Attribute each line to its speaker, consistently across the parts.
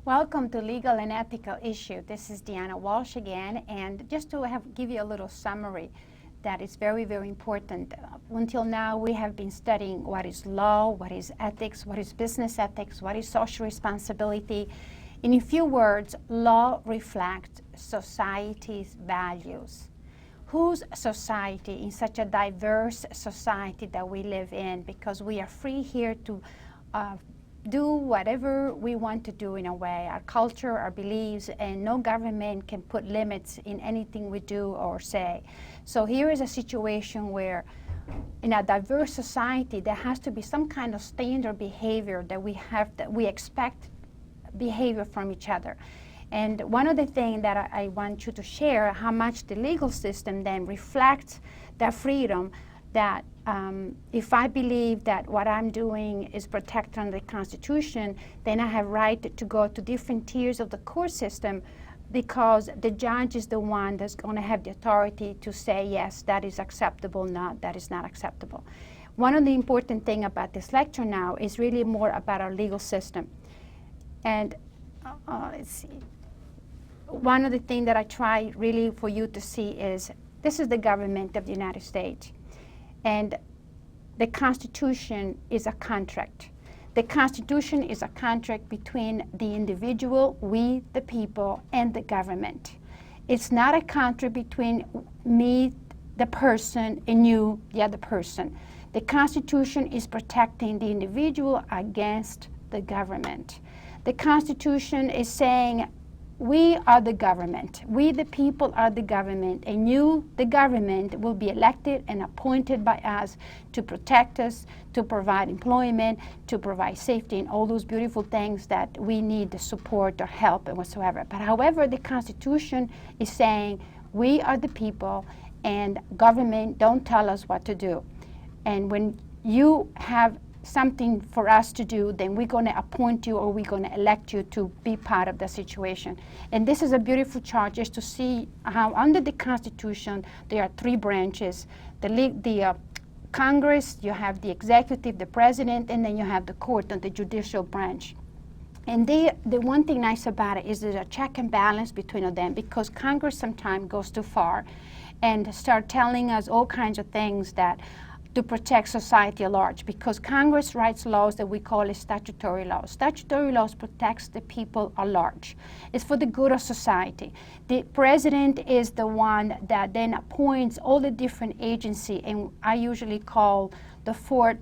Speaker 1: Welcome to Legal and Ethical Issue. This is Deanna Walsh again, and just to give you a little summary that is very, very important. Until now, we have been studying what is law, what is ethics, what is business ethics, what is social responsibility. In a few words, law reflects society's values. Whose society, in such a diverse society that we live in, because we are free here to do whatever we want to do in a way, our culture, our beliefs, and no government can put limits in anything we do or say. So here is a situation where in a diverse society there has to be some kind of standard behavior that we expect behavior from each other. And one of the things that I want you to share, how much the legal system then reflects that freedom, that if I believe that what I'm doing is protected under the Constitution, then I have right to go to different tiers of the court system, because the judge is the one that's going to have the authority to say, yes, that is acceptable, not, that is not acceptable. One of the important things about this lecture now is really more about our legal system. And let's see. One of the things that I try really for you to see is this is the government of the United States. And the Constitution is a contract. The Constitution is a contract between the individual, we, the people, and the government. It's not a contract between me, the person, and you, the other person. The Constitution is protecting the individual against the government. The Constitution is saying, we are the government. We, the people, are the government, and you, the government, will be elected and appointed by us to protect us, to provide employment, to provide safety, and all those beautiful things that we need the support or help and whatsoever. But however, the Constitution is saying, we are the people, and government don't tell us what to do. And when you have something for us to do, then we're going to appoint you or we're going to elect you to be part of the situation. And this is a beautiful chart just to see how under the Constitution there are three branches. The Congress, you have the executive, the president, and then you have the court and the judicial branch. And the one thing nice about it is there's a check and balance between them, because Congress sometimes goes too far and start telling us all kinds of things that to protect society at large, because Congress writes laws that we call statutory laws. Statutory laws protects the people at large. It's for the good of society. The president is the one that then appoints all the different agencies, and I usually call the fourth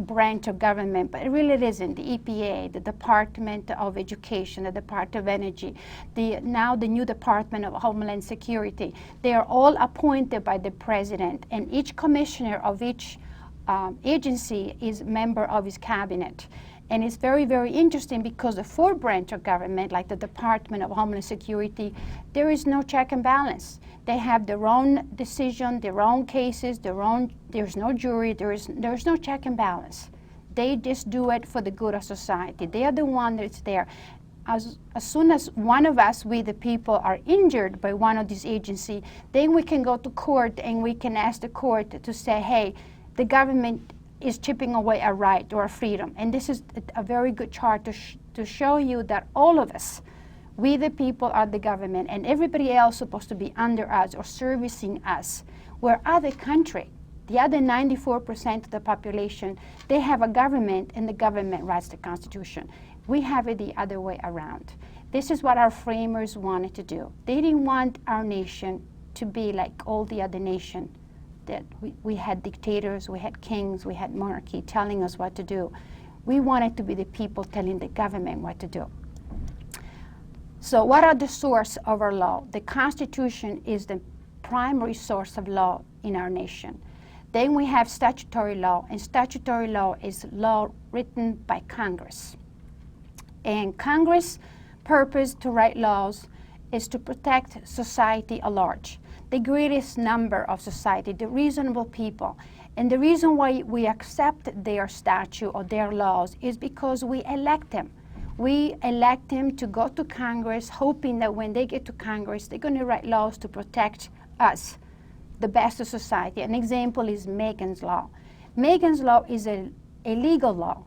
Speaker 1: branch of government, but it really isn't. The EPA, the Department of Education, the Department of Energy, now the new Department of Homeland Security. They are all appointed by the president, and each commissioner of each agency is member of his cabinet. And it's very, very interesting because the fourth branch of government, like the Department of Homeland Security, there is no check and balance. They have their own decision, their own cases, there's no jury, there's no check and balance. They just do it for the good of society. They are the one that's there. As soon as one of us, we the people, are injured by one of these agencies, then we can go to court and we can ask the court to say, hey, the government is chipping away our right or our freedom. And this is a very good chart to show you that all of us, we the people, are the government, and everybody else is supposed to be under us or servicing us. Where other country, the other 94% of the population, they have a government and the government writes the Constitution. We have it the other way around. This is what our framers wanted to do. They didn't want our nation to be like all the other nations. That we had dictators, we had kings, we had monarchy telling us what to do. We wanted to be the people telling the government what to do. So what are the source of our law? The Constitution is the primary source of law in our nation. Then we have statutory law, and statutory law is law written by Congress. And Congress' purpose to write laws is to protect society at large, the greatest number of society, the reasonable people. And the reason why we accept their statute or their laws is because we elect them. We elect them to go to Congress, hoping that when they get to Congress, they're going to write laws to protect us, the best of society. An example is Megan's Law. Megan's Law is a legal law.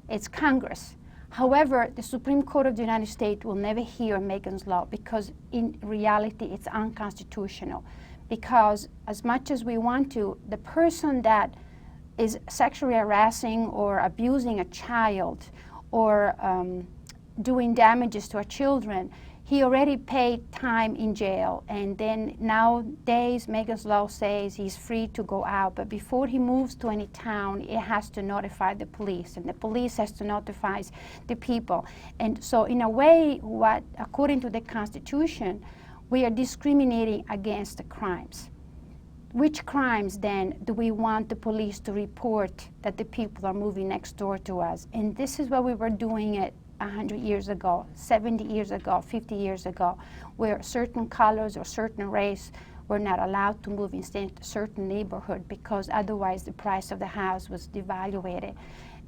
Speaker 1: It's Congress. However, the Supreme Court of the United States will never hear Megan's Law because in reality it's unconstitutional. Because as much as we want to, the person that is sexually harassing or abusing a child or doing damages to our children, he already paid time in jail, and then nowadays Megan's Law says he's free to go out, but before he moves to any town, it has to notify the police, and the police has to notify the people. And so in a way, what, according to the Constitution, we are discriminating against the crimes. Which crimes then do we want the police to report that the people are moving next door to us? And this is what we were doing it 100 years ago, 70 years ago, 50 years ago, where certain colors or certain race were not allowed to move in certain neighborhood because otherwise the price of the house was devaluated.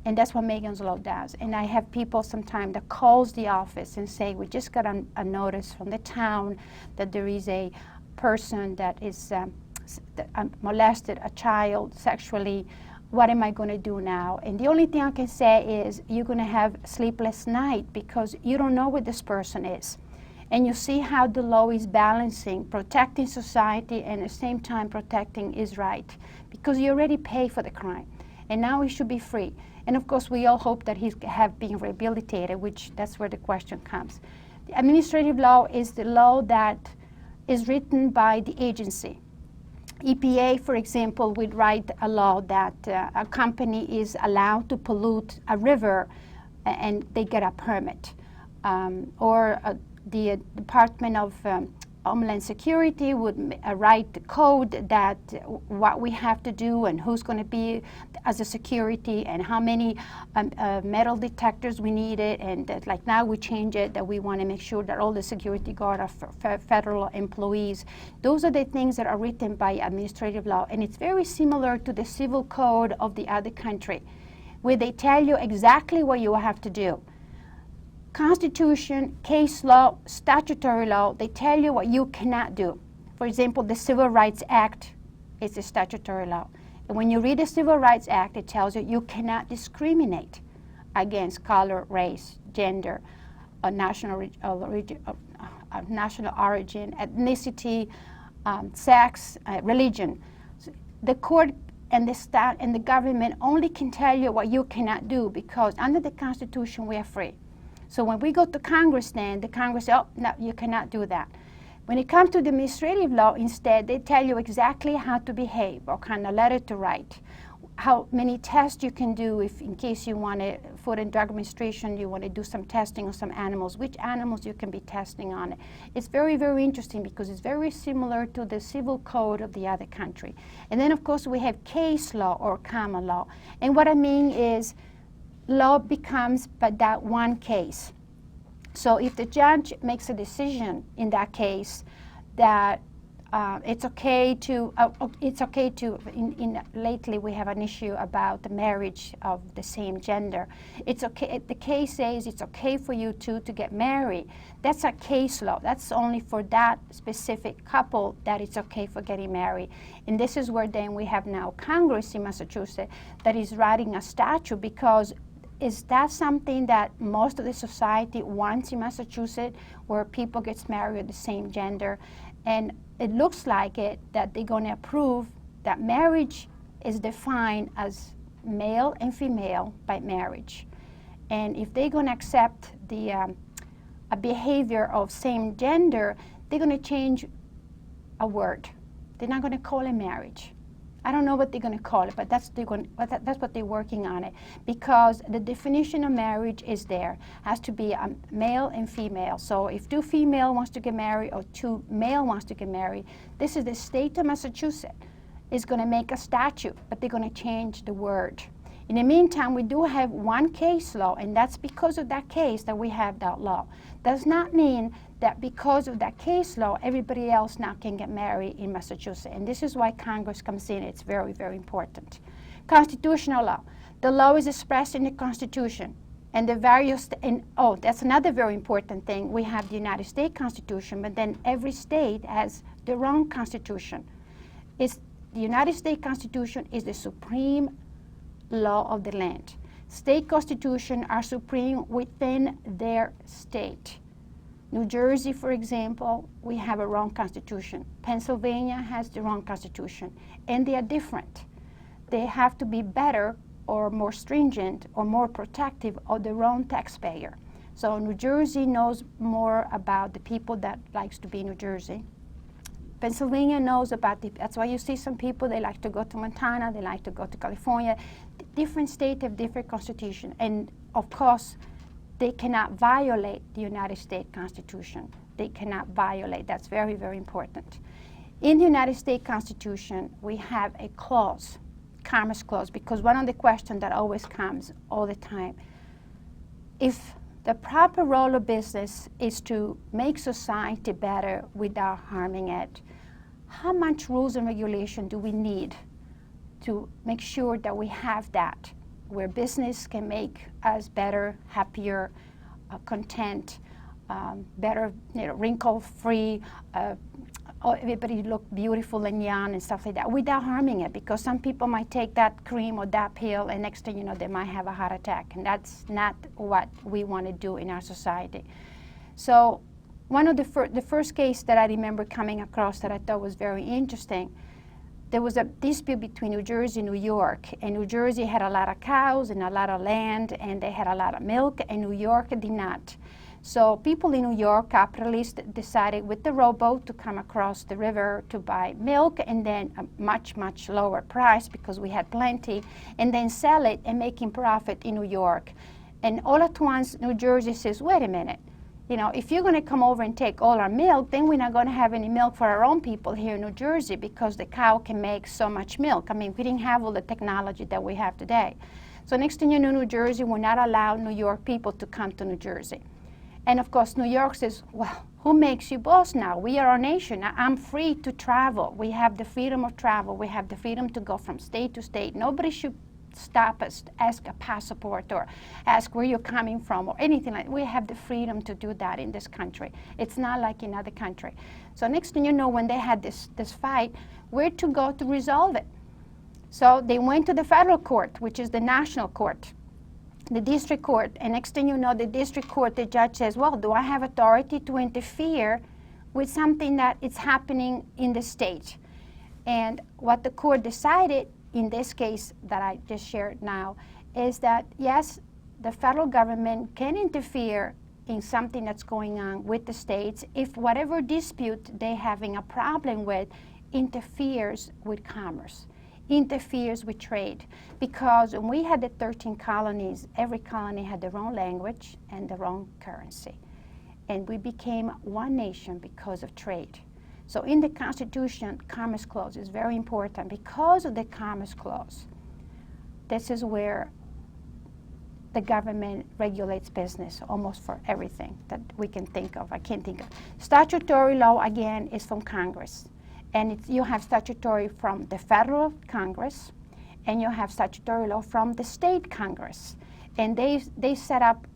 Speaker 1: And that's what Megan's Law does. And I have people sometimes that calls the office and say, we just got a notice from the town that there is a person that is molested a child sexually. What am I going to do now? And the only thing I can say is you're going to have sleepless night because you don't know where this person is. And you see how the law is balancing, protecting society and at the same time protecting his right, because you already pay for the crime. And now he should be free. And of course, we all hope that he have been rehabilitated, which that's where the question comes. The administrative law is the law that is written by the agency. EPA, for example, would write a law that a company is allowed to pollute a river and they get a permit. Or the Department of Homeland Security would write the code that what we have to do and who's going to be as a security and how many metal detectors we needed, and that like now we change it that we want to make sure that all the security guard are federal employees. Those are the things that are written by administrative law, and it's very similar to the civil code of the other country, where they tell you exactly what you have to do. Constitution, case law, statutory law, they tell you what you cannot do. For example, the Civil Rights Act is a statutory law. And when you read the Civil Rights Act, it tells you you cannot discriminate against color, race, gender, national origin, ethnicity, sex, religion. So the court and the state and the government only can tell you what you cannot do, because under the Constitution we are free. So when we go to Congress then, the Congress says, oh, no, you cannot do that. When it comes to the administrative law, instead, they tell you exactly how to behave, what kind of letter to write, how many tests you can do if, in case you want to, Food and Drug Administration, you want to do some testing on some animals, which animals you can be testing on. It's very, very interesting because it's very similar to the civil code of the other country. And then, of course, we have case law or common law. And what I mean is, law becomes but that one case. So if the judge makes a decision in that case that it's okay to, lately we have an issue about the marriage of the same gender. It's okay, the case says it's okay for you two to get married. That's a case law. That's only for that specific couple that it's okay for getting married. And this is where then we have now Congress in Massachusetts that is writing a statute, because is that something that most of the society wants in Massachusetts, where people get married of the same gender? And it looks like it that they're going to approve that marriage is defined as male and female by marriage. And if they're going to accept the a behavior of same gender, they're going to change a word. They're not going to call it marriage. I don't know what they're going to call it, but that's what they're working on it, because the definition of marriage is there. Has to be a male and female. So if two female wants to get married or two male wants to get married, this is the state of Massachusetts is going to make a statute, but they're going to change the word. In the meantime, we do have one case law, and that's because of that case that we have that law. Does not mean that because of that case law, everybody else now can get married in Massachusetts. And this is why Congress comes in. It's very, very important. Constitutional law. The law is expressed in the Constitution. And the various, that's another very important thing. We have the United States Constitution, but then every state has their own constitution. The United States Constitution is the supreme law of the land. State constitutions are supreme within their state. New Jersey, for example, we have a wrong constitution. Pennsylvania has the wrong constitution, and they are different. They have to be better or more stringent or more protective of their own taxpayer. So New Jersey knows more about the people that likes to be in New Jersey. Pennsylvania knows about that's why you see some people, they like to go to Montana, they like to go to California. Different states have different constitution, and of course, they cannot violate the United States Constitution. They cannot violate. That's very, very important. In the United States Constitution, we have a clause, Commerce Clause, because one of the questions that always comes all the time, if the proper role of business is to make society better without harming it, how much rules and regulation do we need to make sure that we have that, where business can make us better, happier, content, better, wrinkle-free, everybody look beautiful and young and stuff like that, without harming it, because some people might take that cream or that pill, and next thing you know, they might have a heart attack, and that's not what we want to do in our society. So one of the first case that I remember coming across that I thought was very interesting, there was a dispute between New Jersey and New York, and New Jersey had a lot of cows and a lot of land, and they had a lot of milk, and New York did not. So people in New York, capitalists, decided with the rowboat to come across the river to buy milk, and then a much, much lower price because we had plenty, and then sell it and making profit in New York. And all at once, New Jersey says, wait a minute, if you're going to come over and take all our milk, then we're not going to have any milk for our own people here in New Jersey because the cow can make so much milk. I mean, we didn't have all the technology that we have today. So next thing you know, New Jersey will not allow New York people to come to New Jersey. And of course, New York says, well, who makes you boss now? We are a nation. I'm free to travel. We have the freedom of travel. We have the freedom to go from state to state. Nobody should stop us, ask a passport or ask where you're coming from or anything like that. We have the freedom to do that in this country. It's not like in other country. So next thing you know, when they had this fight, where to go to resolve it? So they went to the federal court, which is the national court, the district court, and next thing you know, the district court, the judge says, well, do I have authority to interfere with something that is happening in the state? And what the court decided in this case that I just shared now is that, yes, the federal government can interfere in something that's going on with the states if whatever dispute they're having a problem with interferes with commerce, interferes with trade. Because when we had the 13 colonies, every colony had their own language and their own currency. And we became one nation because of trade. So in the Constitution, Commerce Clause is very important. Because of the Commerce Clause, this is where the government regulates business almost for everything that we can think of. I can't think of. Statutory law, again, is from Congress. And you have statutory from the federal Congress, and you have statutory law from the state Congress. And they set up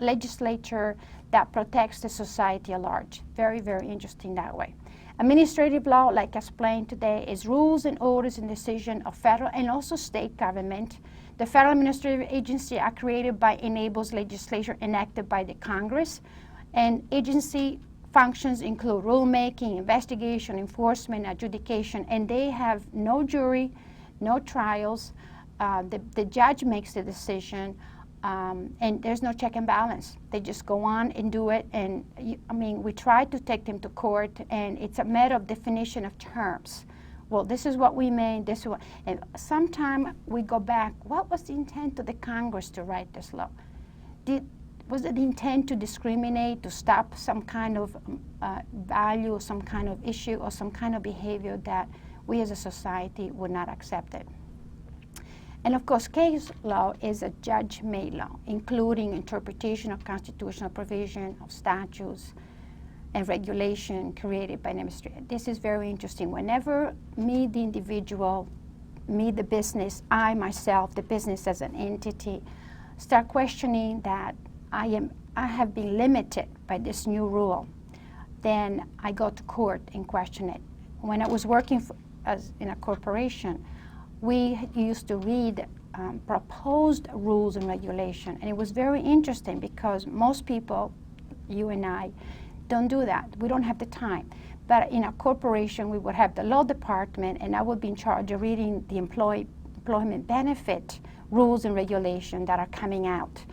Speaker 1: legislature that protects the society at large. Very, very interesting that way. Administrative law, like I explained today, is rules and orders and decision of federal and also state government. The federal administrative agency are created by enables legislation enacted by the Congress. And agency functions include rulemaking, investigation, enforcement, adjudication, and they have no jury, no trials. The judge makes the decision. And there's no check and balance. They just go on and do it. And we try to take them to court, and it's a matter of definition of terms. Well, this is what we mean, this is what, and sometimes we go back, what was the intent of the Congress to write this law? Was it the intent to discriminate, to stop some kind of value, or some kind of issue, or some kind of behavior that we as a society would not accept it? And of course, case law is a judge-made law, including interpretation of constitutional provision, of statutes, and regulation created by an administrator. This is very interesting. Whenever me, the individual, me, the business, I, myself, the business as an entity, start questioning that I have been limited by this new rule, then I go to court and question it. When I was working in a corporation, we used to read proposed rules and regulation. And it was very interesting because most people, you and I, don't do that. We don't have the time. But in a corporation, we would have the law department, and I would be in charge of reading the employment benefit rules and regulation that are coming out.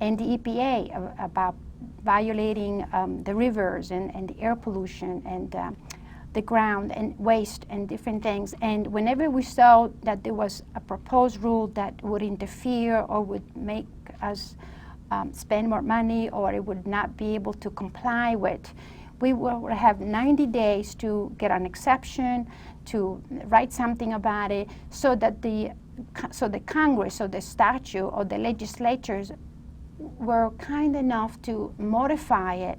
Speaker 1: And the EPA about violating the rivers and the air pollution and the ground and waste and different things. And whenever we saw that there was a proposed rule that would interfere or would make us spend more money, or it would not be able to comply with, we will have 90 days to get an exception, to write something about it, so that the Congress or the statute or the legislatures were kind enough to modify it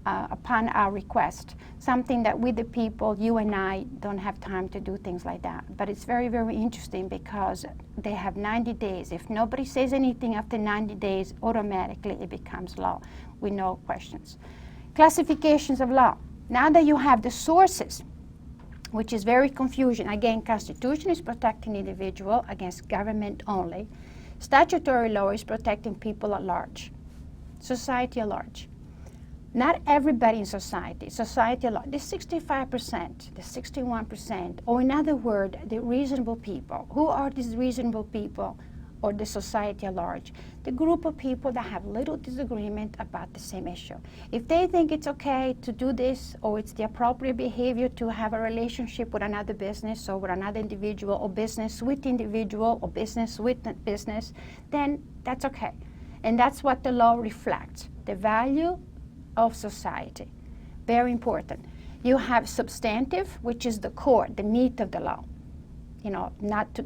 Speaker 1: upon our request. Something that we, the people, you and I, don't have time to do things like that. But it's very, very interesting because they have 90 days. If nobody says anything after 90 days, automatically it becomes law with no questions. Classifications of law. Now that you have the sources, which is very confusing. Again, Constitution is protecting the individual against government only. Statutory law is protecting people at large, society at large. Not everybody in society at large, the 65%, the 61%, or in other words, the reasonable people. Who are these reasonable people, or the society at large? The group of people that have little disagreement about the same issue. If they think it's okay to do this, or it's the appropriate behavior to have a relationship with another business or with another individual, or business with individual, or business with business, then that's okay. And that's what the law reflects, the value of society. Very important. You have substantive, which is the core, the meat of the law. You know, not to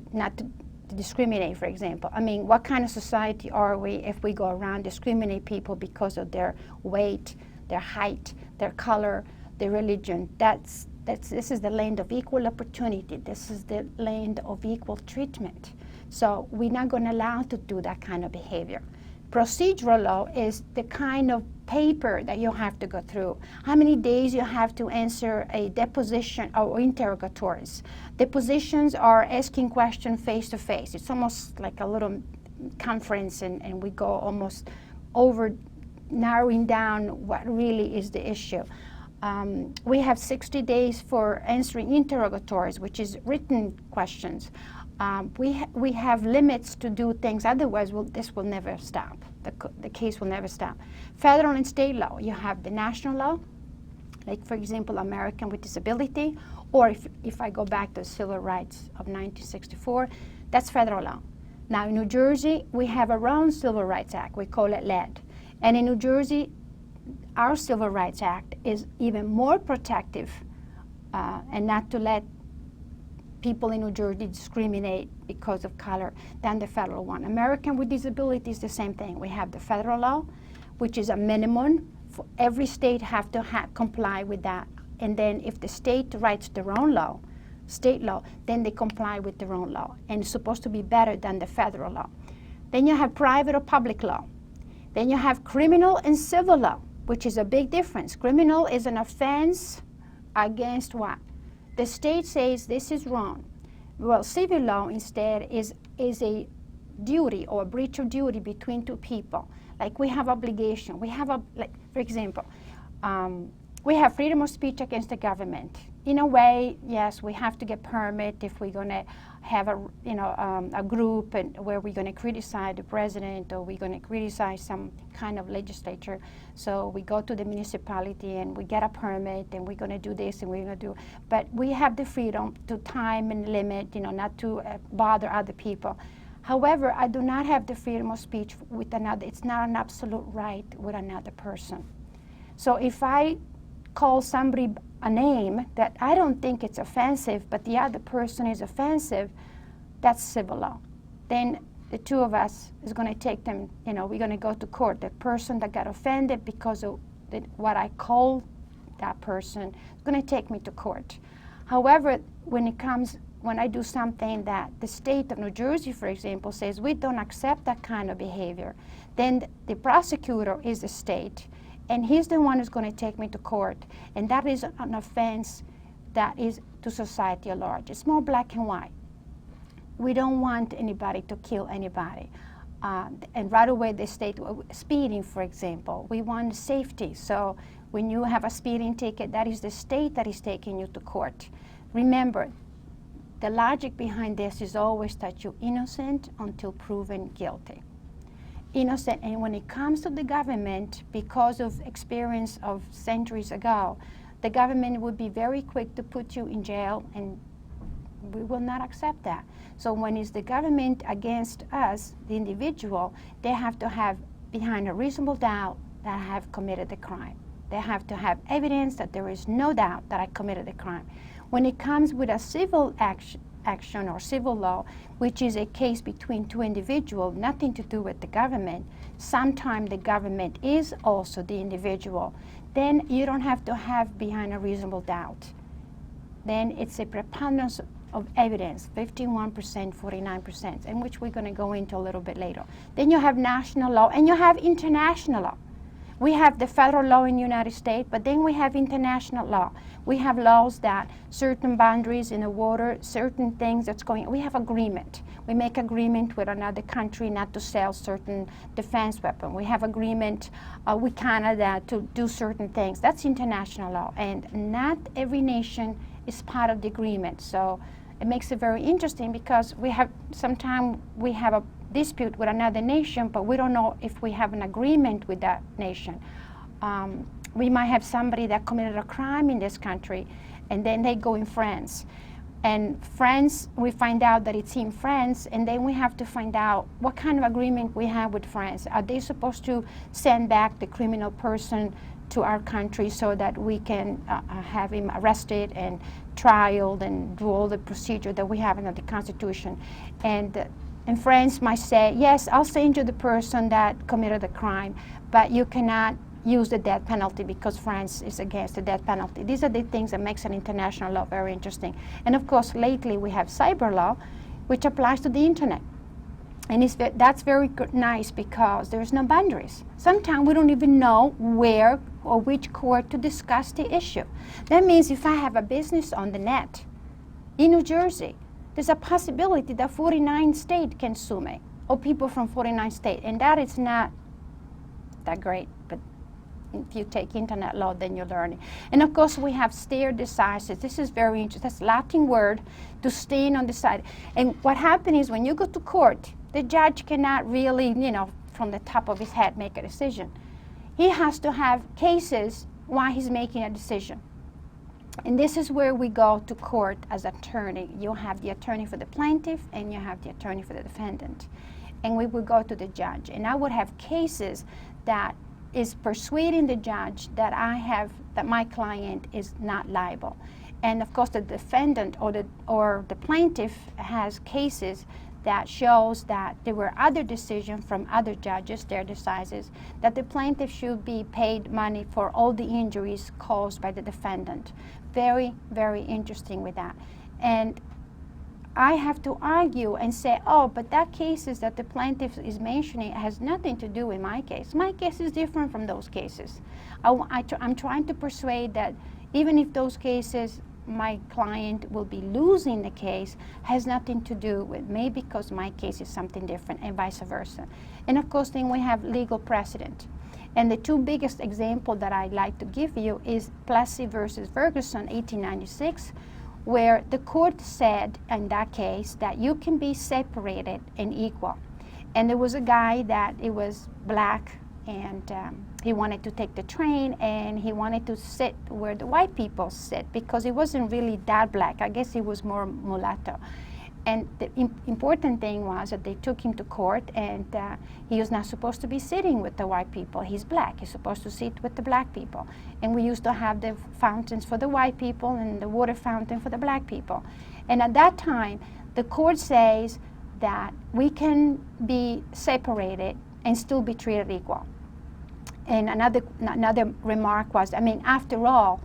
Speaker 1: discriminate, for example. I mean, what kind of society are we if we go around discriminate people because of their weight, their height, their color, their religion? This is the land of equal opportunity. This is the land of equal treatment. So we're not going to allow to do that kind of behavior. Procedural law is the kind of paper that you have to go through. How many days you have to answer a deposition or interrogatories. Depositions are asking questions face to face. It's almost like a little conference, and we go almost over narrowing down what really is the issue. We have 60 days for answering interrogatories, which is written questions. We have limits to do things, otherwise this will never stop. The case will never stop. Federal and state law, you have the national law, like for example, American with Disability, or if I go back to the Civil Rights of 1964, that's federal law. Now in New Jersey, we have our own Civil Rights Act, we call it LED. And in New Jersey, our Civil Rights Act is even more protective and not to let people in New Jersey discriminate because of color than the federal one. American with Disability is the same thing. We have the federal law, which is a minimum. For every state have to comply with that. And then if the state writes their own law, state law, then they comply with their own law. And it's supposed to be better than the federal law. Then you have private or public law. Then you have criminal and civil law, which is a big difference. Criminal is an offense against what? The state says this is wrong. Well, civil law instead is a duty or a breach of duty between two people. Like we have obligation. We have, for example, we have freedom of speech against the government. In a way, yes, we have to get permit if we're going to have a group and where we're going to criticize the president or we're going to criticize some kind of legislature. So we go to the municipality and we get a permit and we're going to do this and we're going to do. But we have the freedom to time and limit, not to bother other people. However, I do not have the freedom of speech with another. It's not an absolute right with another person. So if I call somebody a name that I don't think it's offensive, but the other person is offensive, that's civil law. Then the two of us is going to take them, we're going to go to court. The person that got offended because of what I called that person is going to take me to court. However, when I do something that the state of New Jersey, for example, says we don't accept that kind of behavior, then the prosecutor is the state, and he's the one who's going to take me to court. And that is an offense that is to society at large. It's more black and white. we don't want anybody to kill anybody. And right away they state, speeding, for example, we want safety. So when you have a speeding ticket, that is the state that is taking you to court. Remember, the logic behind this is always that you're innocent until proven guilty. Innocent, and when it comes to the government, because of experience of centuries ago, the government would be very quick to put you in jail, and we will not accept that. So when it's the government against us, the individual, they have to have, behind a reasonable doubt, that I have committed the crime. They have to have evidence that there is no doubt that I committed the crime. When it comes with a civil action or civil law, which is a case between two individuals, nothing to do with the government, sometimes the government is also the individual, then you don't have to have behind a reasonable doubt. Then it's a preponderance of evidence, 51%, 49%, in which we're going to go into a little bit later. Then you have national law, and you have international law. We have the federal law in the United States, but then we have international law. We have laws that certain boundaries in the water, certain things that's going, we have agreement. We make agreement with another country not to sell certain defense weapon. We have agreement with Canada to do certain things. That's international law, and not every nation is part of the agreement. So it makes it very interesting, because sometimes we have a dispute with another nation, but we don't know if we have an agreement with that nation. We might have somebody that committed a crime in this country, and then they go in France. And France, we find out that it's in France, and then we have to find out what kind of agreement we have with France. Are they supposed to send back the criminal person to our country so that we can have him arrested and trialed and do all the procedure that we have in the Constitution? And France might say, yes, I'll send you the person that committed the crime, but you cannot use the death penalty because France is against the death penalty. These are the things that makes an international law very interesting. And of course, lately we have cyber law, which applies to the internet. And that's very nice, because there's no boundaries. Sometimes we don't even know where or which court to discuss the issue. That means if I have a business on the net in New Jersey, there's a possibility that 49 states can sue me, or people from 49 states, and that is not that great. But if you take internet law, then you learn it. And of course, we have stare decisis. This is very interesting. That's a Latin word to stand on the side. And what happens is when you go to court, the judge cannot really, from the top of his head make a decision. He has to have cases while he's making a decision. And this is where we go to court as attorney. You have the attorney for the plaintiff, and you have the attorney for the defendant. And we would go to the judge. And I would have cases that is persuading the judge that that my client is not liable. And of course, the defendant or the plaintiff has cases that shows that there were other decisions from other judges, their decisions, that the plaintiff should be paid money for all the injuries caused by the defendant. Very, very interesting with that. And I have to argue and say, oh, but that cases that the plaintiff is mentioning has nothing to do with my case. My case is different from those cases. I'm trying to persuade that even if those cases, my client will be losing the case, has nothing to do with me, because my case is something different, and vice versa. And of course, then we have legal precedent. And the two biggest examples that I'd like to give you is Plessy versus Ferguson, 1896, where the court said in that case that you can be separated and equal. And there was a guy that it was black, and he wanted to take the train, and he wanted to sit where the white people sit, because he wasn't really that black. I guess he was more mulatto. And the important thing was that they took him to court, and he was not supposed to be sitting with the white people. He's black. He's supposed to sit with the black people. And we used to have the fountains for the white people and the water fountain for the black people. And at that time, the court says that we can be separated and still be treated equal. And another remark was, after all,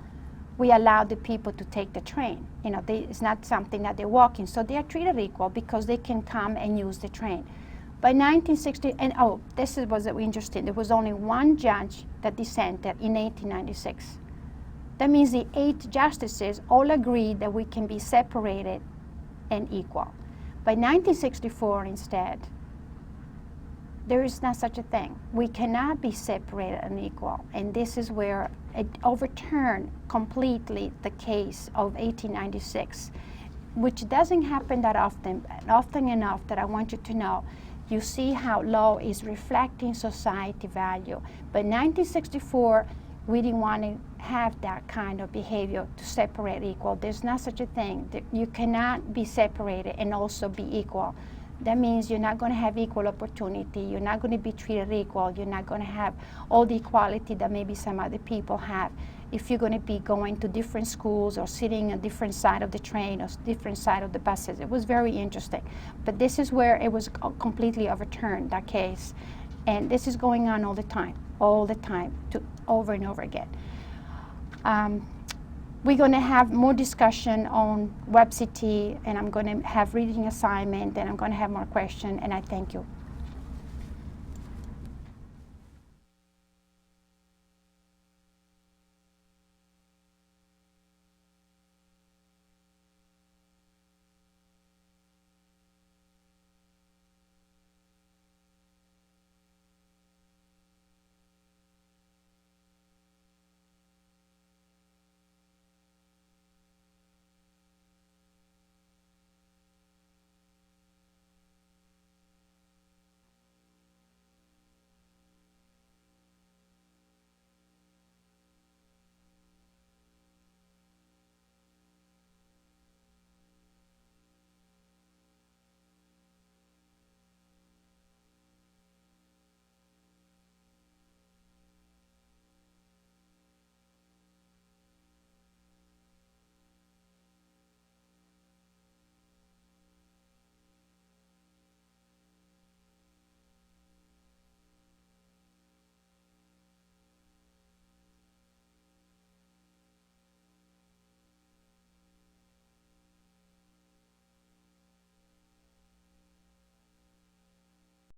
Speaker 1: we allow the people to take the train. It's not something that they're walking, so they are treated equal because they can come and use the train. By 1960, this was interesting, there was only one judge that dissented in 1896. That means the 8 justices all agreed that we can be separated and equal. By 1964 instead, there is not such a thing. We cannot be separated and equal. And this is where it overturned completely the case of 1896, which doesn't happen that often enough that I want you to know. You see how law is reflecting society value. But 1964, we didn't want to have that kind of behavior to separate equal. There's not such a thing. You cannot be separated and also be equal. That means you're not going to have equal opportunity. You're not going to be treated equal. You're not going to have all the equality that maybe some other people have. If you're going to be going to different schools or sitting on different side of the train or different side of the buses. It was very interesting. But this is where it was completely overturned, that case. And this is going on all the time, over and over again. We're going to have more discussion on WebCT, and I'm going to have reading assignment, and I'm going to have more questions, and I thank you.